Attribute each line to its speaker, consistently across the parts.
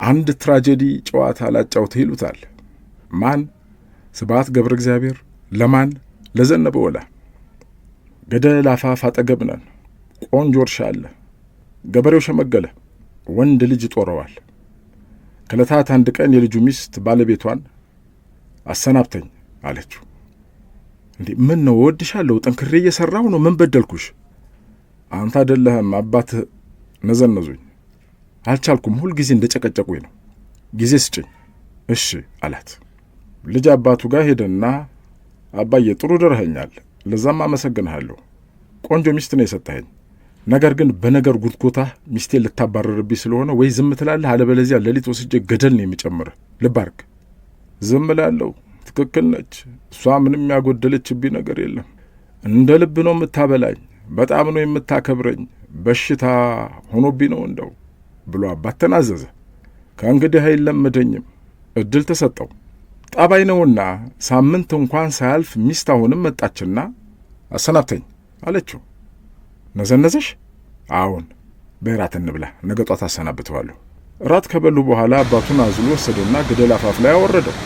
Speaker 1: አንድ ትራጀዲ ጨዋታ ላጫውትህ ይሉታል። ማን? ስብሐት ገብረ እግዚአብሔር። ለማን? ለዘነበ ወላ። ገደል አፋፍ አጠገብ ነን። ቆንጆ እርሻ አለ። ገበሬው ሸመገለ። ወንድ ልጅ ይጦረዋል። ከዕለታት አንድ ቀን የልጁ ሚስት ባለቤቷን አሰናብተኝ አለችው። እንዴ ምን ነው? እወድሻለሁ፣ ጠንክሬ እየሠራሁ ነው። ምን በደልኩሽ? አንተ አይደለህም አባትህ ነዘነዙኝ። አልቻልኩም። ሁልጊዜ እንደ ጨቀጨቁኝ ነው። ጊዜ ስጭኝ። እሺ አላት። ልጅ አባቱ ጋር ሄደና አባዬ ጥሩ ድረኸኛል፣ ለዛም አመሰግንሃለሁ። ቆንጆ ሚስት ነው የሰጠኸኝ። ነገር ግን በነገር ጉትጎታህ ሚስቴን ልታባረርብኝ ስለሆነ ወይ ዝም ትላለህ፣ አለበለዚያ ሌሊት ወስጄ ገደል ነው የሚጨምርህ። ልብ አድርግ። ዝም እላለሁ። ትክክል ነች። እሷ ምንም ያጎደለችብኝ ነገር የለም። እንደ ልብ ነው የምታበላኝ፣ በጣም ነው የምታከብረኝ። በሽታ ሆኖብኝ ነው እንደው ብሎ አባት ተናዘዘ። ከእንግዲህ አይለመደኝም። እድል ተሰጠው። ጠባይ ነውና ሳምንት እንኳን ሳያልፍ ሚስት አሁንም መጣችና አሰናብተኝ አለችው። ነዘነዘሽ? አዎን። በራት እንብላ፣ ነገ ጧት አሰናብተዋለሁ። እራት ከበሉ በኋላ አባቱን አዝሎ ወሰደና ገደል አፋፍ ላይ አወረደው።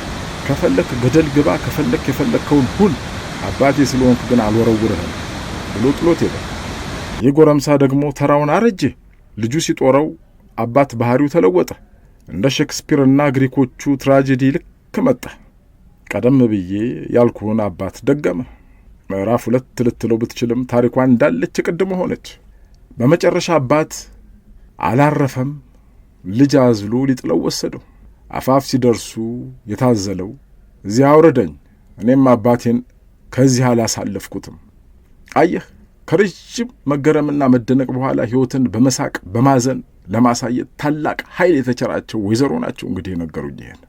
Speaker 1: ከፈለክ ገደል ግባ፣ ከፈለክ የፈለከውን ሁን፣ አባቴ ስለሆንክ ግን አልወረውርህም ብሎ ጥሎት ሄደ። ይህ ጎረምሳ ደግሞ ተራውን አረጀ። ልጁ ሲጦረው አባት ባህሪው ተለወጠ። እንደ ሼክስፒርና ግሪኮቹ ትራጀዲ ልክ መጣ። ቀደም ብዬ ያልኩህን አባት ደገመ። ምዕራፍ 2 ልትለው ብትችልም ታሪኳን እንዳለች ቅድም ሆነች። በመጨረሻ አባት አላረፈም። ልጅ አዝሎ ሊጥለው ወሰደው። አፋፍ ሲደርሱ የታዘለው እዚያ አውረደኝ፣ እኔም አባቴን ከዚህ አላሳለፍኩትም። አየህ፣ ከረጅም መገረምና መደነቅ በኋላ ሕይወትን በመሳቅ በማዘን ለማሳየት ታላቅ ኃይል የተቸራቸው ወይዘሮ ናቸው እንግዲህ የነገሩኝ ይሄን።